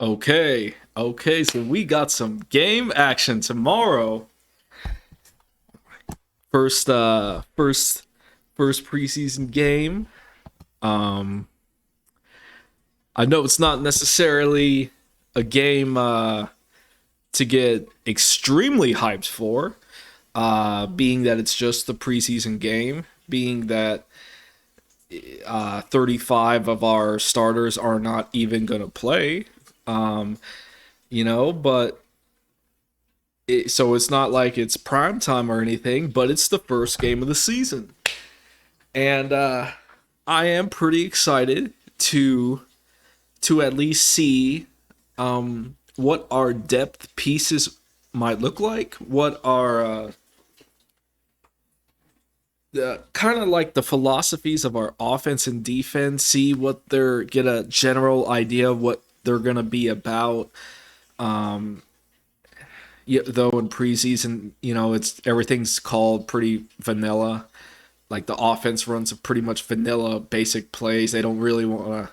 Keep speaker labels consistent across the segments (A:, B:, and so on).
A: Okay, so we got some game action tomorrow. First preseason game. Um I know it's not necessarily a game to get extremely hyped for, being that it's just the preseason game, being that 35 of our starters are not even going to play. But so it's not like it's prime time or anything, but it's the first game of the season. And I am pretty excited to at least see what our depth pieces might look like, what our kind of like the philosophies of our offense and defense, see what they're get a general idea of what they're gonna be about. Yeah, though in preseason, it's everything's called pretty vanilla. Like the offense runs a pretty much vanilla basic plays. They don't really want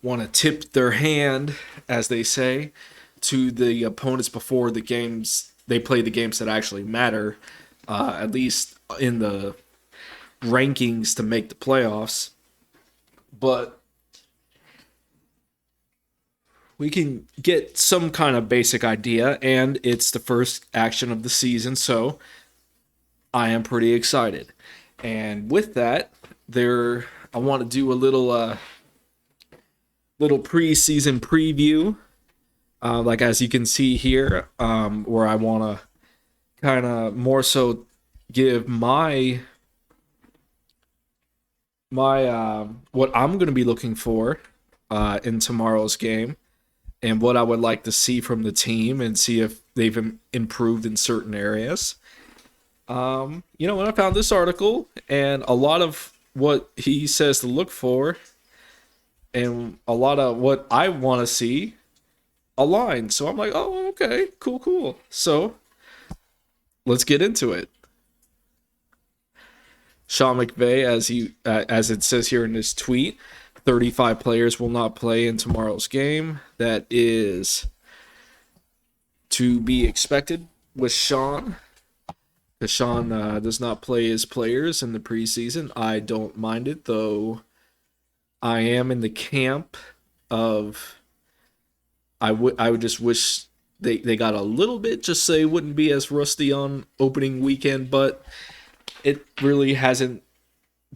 A: to tip their hand, as they say, to the opponents before the games. They play the games that actually matter, at least in the rankings to make the playoffs. But we can get some kind of basic idea, and it's the first action of the season, so I am pretty excited. And with that, I want to do a little preseason preview, like as you can see here, where I want to kind of more so give my what I'm going to be looking for in tomorrow's game, and what I would like to see from the team, and see if they've improved in certain areas. When I found this article, and a lot of what he says to look for, and a lot of what I want to see align. So I'm like, oh, okay, cool. So let's get into it. Sean McVay, as it says here in this tweet, 35 players will not play in tomorrow's game. That is to be expected with Sean, because Sean does not play his players in the preseason. I don't mind it, though. I am in the camp of I would just wish they got a little bit, just so they wouldn't be as rusty on opening weekend, but it really hasn't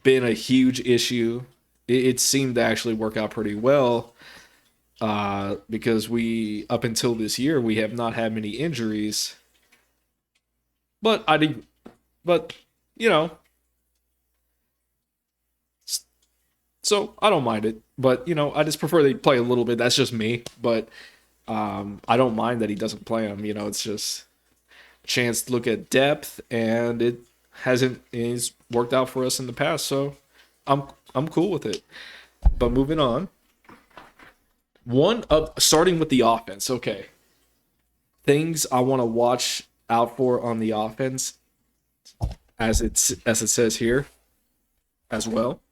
A: been a huge issue. It seemed to actually work out pretty well, because up until this year, we have not had many injuries. But I did, but you know, so I don't mind it. But I just prefer they play a little bit. That's just me. But I don't mind that he doesn't play them. It's just a chance to look at depth, and it's worked out for us in the past. So I'm cool with it. But moving on, starting with the offense. Okay, things I want to watch out for on the offense, as it says here, as well.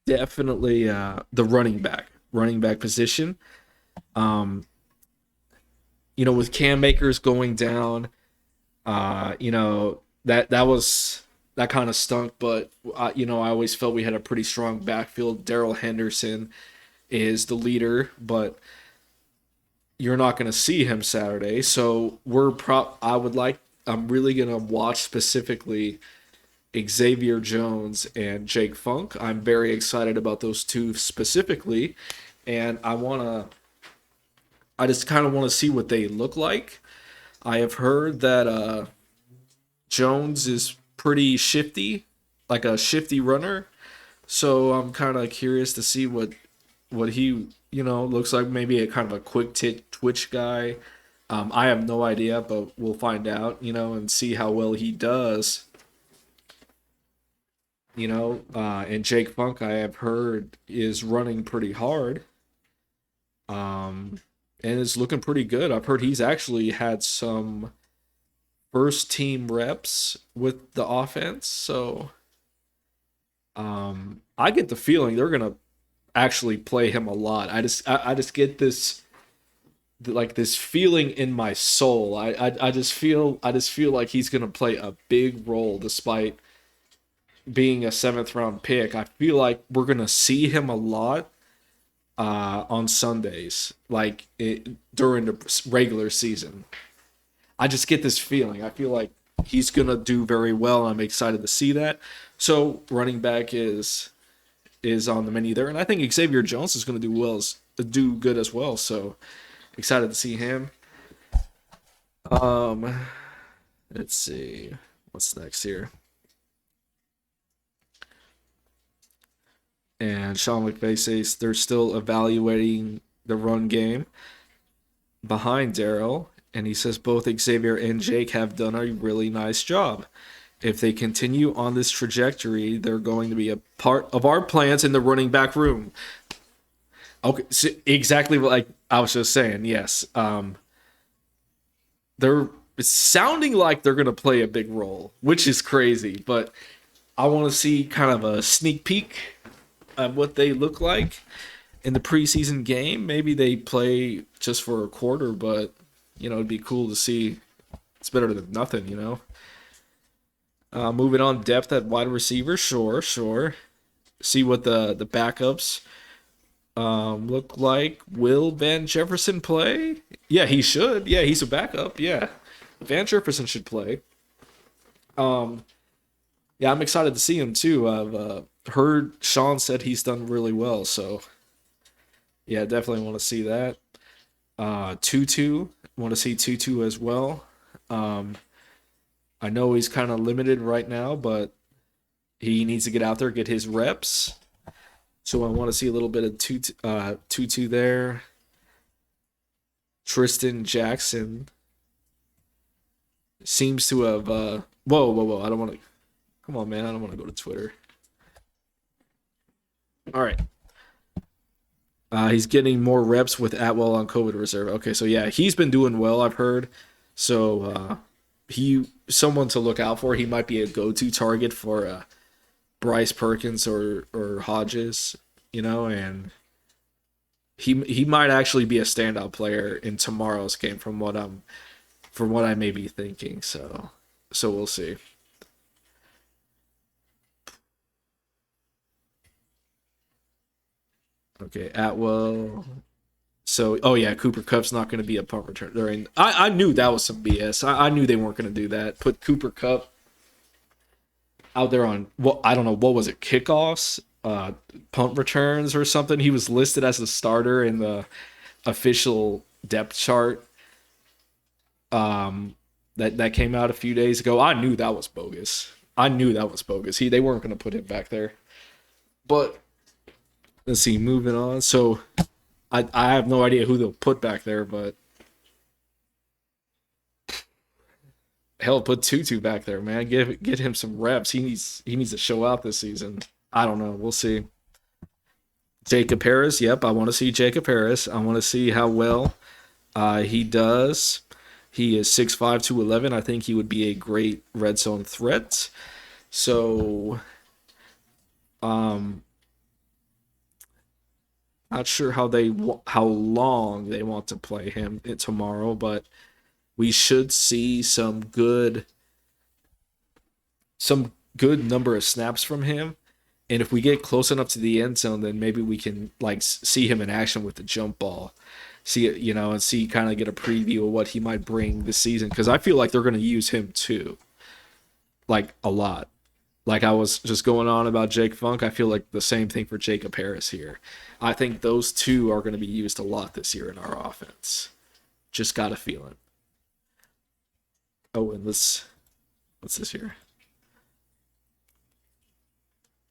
A: Definitely the running back position. Um, with Cam Makers going down, that kind of stunk. But I always felt we had a pretty strong backfield. Darrell Henderson is the leader, but you're not going to see him Saturday. So I'm really going to watch specifically Xavier Jones and Jake Funk. I'm very excited about those two specifically, and I just kind of want to see what they look like. I have heard that Jones is pretty shifty, like a shifty runner. So I'm kind of curious to see what he looks like. Maybe a kind of a quick twitch guy. I have no idea, but we'll find out. And see how well he does. And Jake Funk, I have heard, is running pretty hard. And is looking pretty good. I've heard he's actually had some first team reps with the offense, so I get the feeling they're gonna actually play him a lot. I just get this like this feeling in my soul. I just feel like he's gonna play a big role despite being a seventh round pick. I feel like we're gonna see him a lot on Sundays, during the regular season. I just get this feeling. I feel like he's gonna do very well. I'm excited to see that. So running back is on the menu there, and I think Xavier Jones is gonna do good as well. So excited to see him. Um, let's see what's next here. And Sean McVay says they're still evaluating the run game behind Darrell, and he says both Xavier and Jake have done a really nice job. If they continue on this trajectory, they're going to be a part of our plans in the running back room. Okay, so exactly like I was just saying. Yes, they're it's sounding like they're going to play a big role, which is crazy. But I want to see kind of a sneak peek of what they look like in the preseason game. Maybe they play just for a quarter, but it'd be cool to see. It's better than nothing, Moving on, depth at wide receiver, sure. See what the backups look like. Will Van Jefferson play? Yeah, he should. Yeah, he's a backup. Yeah, Van Jefferson should play. Yeah, I'm excited to see him too. I've heard Sean said he's done really well, so yeah, definitely want to see that. Tutu, want to see Tutu as well. I know he's kind of limited right now, but he needs to get out there, get his reps. So I want to see a little bit of Tutu there. Tristan Jackson seems to have. Whoa! I don't want to. Come on, man! I don't want to go to Twitter. All right. He's getting more reps with Atwell on COVID reserve. Okay, so yeah, he's been doing well, I've heard. So someone to look out for. He might be a go-to target for Bryce Perkins or Hodges, and he might actually be a standout player in tomorrow's game from what I may be thinking. So we'll see. Okay, Atwell. So, oh yeah, Cooper Cup's not going to be a punt return. I knew that was some BS. I knew they weren't going to do that. Put Cooper Cup out there on I don't know, what was it, kickoffs, punt returns or something. He was listed as a starter in the official depth chart. That came out a few days ago. I knew that was bogus. They weren't going to put him back there. But let's see, moving on. So I have no idea who they'll put back there, but hell, put Tutu back there, man. Get him some reps. He needs to show out this season. I don't know. We'll see. Jacob Harris. Yep, I want to see Jacob Harris. I want to see how well he does. He is 6'5", 211. I think he would be a great red zone threat. So, not sure how long they want to play him tomorrow, but we should see some good number of snaps from him. And if we get close enough to the end zone, then maybe we can see him in action with the jump ball. See it, and kind of get a preview of what he might bring this season, because I feel like they're going to use him too, a lot. Like I was just going on about Jake Funk, I feel like the same thing for Jacob Harris here. I think those two are going to be used a lot this year in our offense. Just got a feeling. Oh, and what's this here?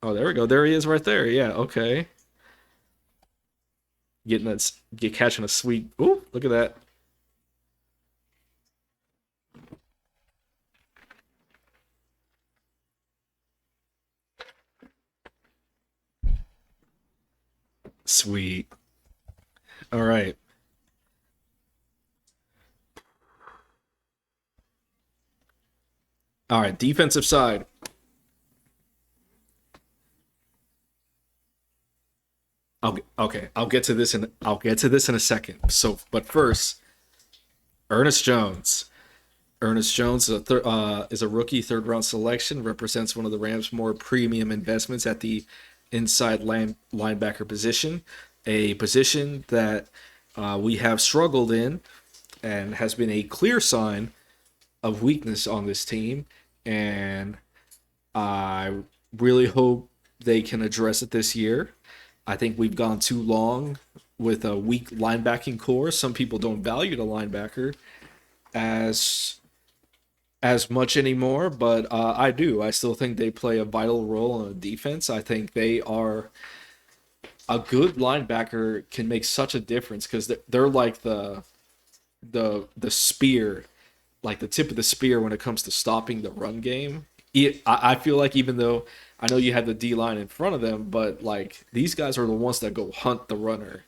A: Oh, there we go. There he is right there. Yeah, okay. Catching a sweet. Ooh, look at that. Sweet. All right. All right, defensive side. I'll get to this in a second. So, but first, Ernest Jones. Ernest Jones is a rookie third round selection, represents one of the Rams' more premium investments at the inside linebacker position, a position that we have struggled in and has been a clear sign of weakness on this team. And I really hope they can address it this year. I think we've gone too long with a weak linebacking core. Some people don't value the linebacker as much anymore, but I do. I still think they play a vital role in the defense. I think they are a good linebacker can make such a difference because they're like the spear, like the tip of the spear when it comes to stopping the run game. I feel like even though I know you have the D line in front of them, but like these guys are the ones that go hunt the runner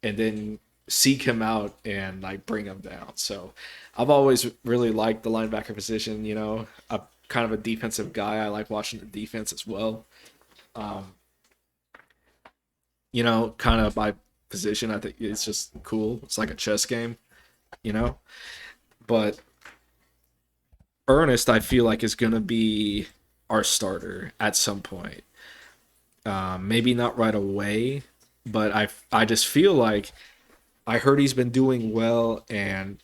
A: and then seek him out and like bring him down. So I've always really liked the linebacker position. You know, I'm kind of a defensive guy. I like watching the defense as well. Um, you know, kind of my position. I think it's just cool. It's like a chess game. You know, but Ernest, I feel like is gonna be our starter at some point. Maybe not right away, but I just feel like I heard he's been doing well, and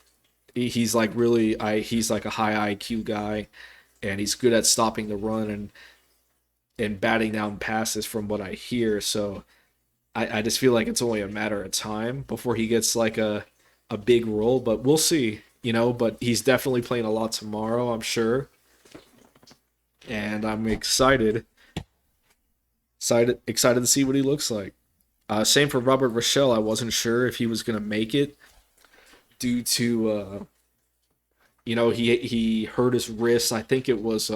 A: he's like really he's like a high IQ guy, and he's good at stopping the run and batting down passes from what I hear. So I just feel like it's only a matter of time before he gets like a big role, but we'll see. You know, but he's definitely playing a lot tomorrow, I'm sure, and I'm excited to see what he looks like. Same for Robert Rochelle. I wasn't sure if he was gonna make it due to you know, he hurt his wrist. I think it was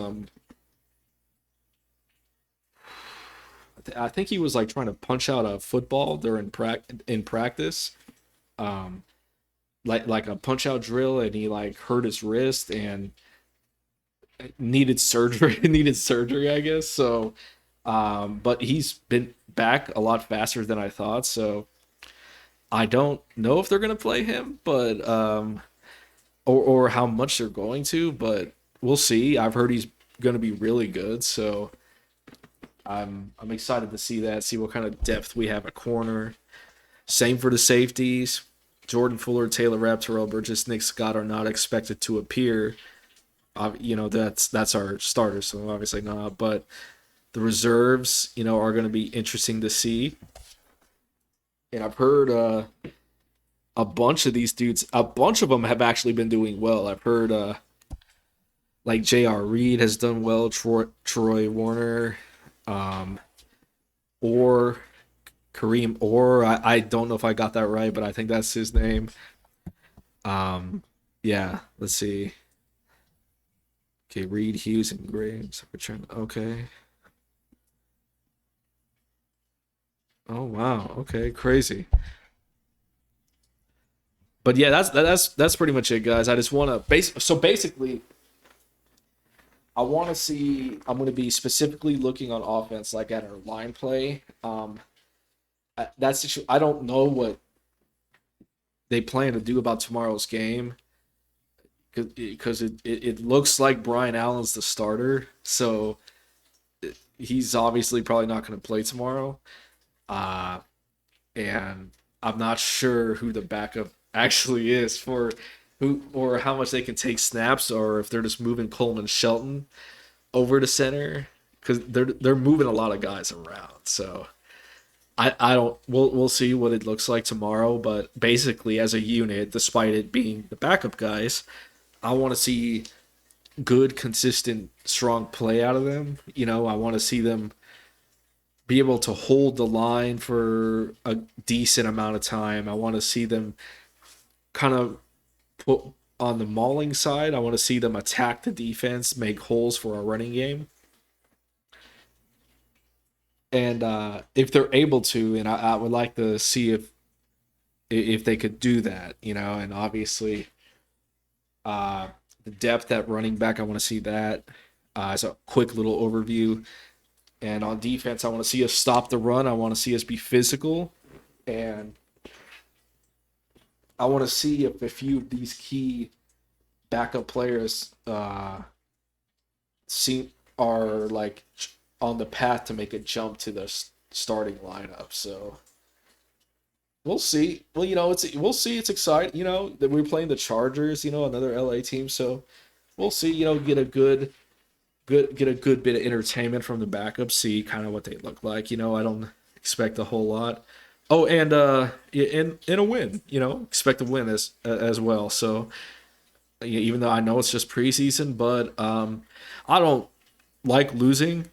A: I think he was like trying to punch out a football during in practice, um, like a punch out drill, and he like hurt his wrist and needed surgery. Needed surgery, I guess. So, but he's been back a lot faster than I thought. So I don't know if they're gonna play him, but or how much they're going to, but we'll see. I've heard he's gonna be really good. So I'm excited to see that. See what kind of depth we have at corner. Same for the safeties. Jordan Fuller, Taylor Rapp, Terrell Burgess, Nick Scott are not expected to appear. You know, that's our starters, so obviously not. But the reserves, you know, are going to be interesting to see. And I've heard a bunch of these dudes, a bunch of them have actually been doing well. I've heard like J.R. Reed has done well, Troy Warner, um, or Kareem Orr. I don't know if I got that right, but I think that's his name. Um, yeah, let's see. Okay, Reed, Hughes, and Graves. Okay. Oh wow. Okay, crazy. But yeah, that's pretty much it, guys. I just want to so basically, I want to see. I'm going to be specifically looking on offense, like at our line play. I don't know what they plan to do about tomorrow's game because it looks like Brian Allen's the starter, so he's obviously probably not going to play tomorrow. Uh, and I'm not sure who the backup actually is for who or how much they can take snaps, or if they're just moving Coleman Shelton over to center because they're moving a lot of guys around. So I don't we'll see what it looks like tomorrow, but basically as a unit, despite it being the backup guys, I want to see good, consistent, strong play out of them. You know, I want to see them be able to hold the line for a decent amount of time. I want to see them kind of put on the mauling side. I want to see them attack the defense, make holes for our running game. And if they're able to, and I would like to see if they could do that, you know, and obviously uh, the depth at running back, I want to see that as a quick little overview. And on defense, I want to see us stop the run. I want to see us be physical. and I want to see if a few of these key backup players seem are like on the path to make a jump to the starting lineup. So we'll see. Well, we'll see. It's exciting. That we're playing the Chargers. Another LA team. So we'll see. Get a good bit of entertainment from the backup. See kind of what they look like. I don't expect a whole lot. Oh, and in a win. Expect a win as well. So even though I know it's just preseason, but I don't like losing.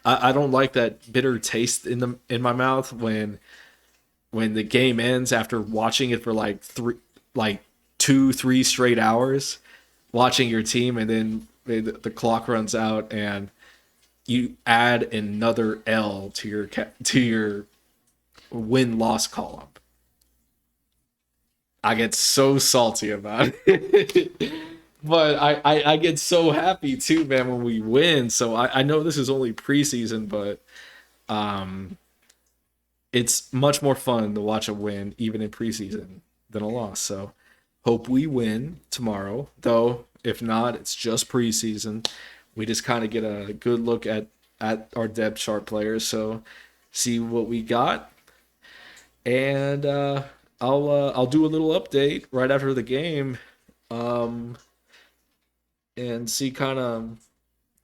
A: I don't like that bitter taste in my mouth when the game ends after watching it for like 2-3 straight hours, watching your team, and then the clock runs out and you add another L to your win-loss column. I get so salty about it. But I get so happy too, man, when we win. So I know this is only preseason, but it's much more fun to watch a win, even in preseason, than a loss. So hope we win tomorrow. Though, if not, it's just preseason. We just kind of get a good look at our depth chart players. So see what we got. And I'll do a little update right after the game. And see kind of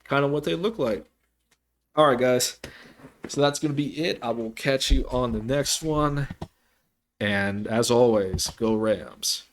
A: what they look like. All right, guys. So that's going to be it. I will catch you on the next one. And as always, go Rams.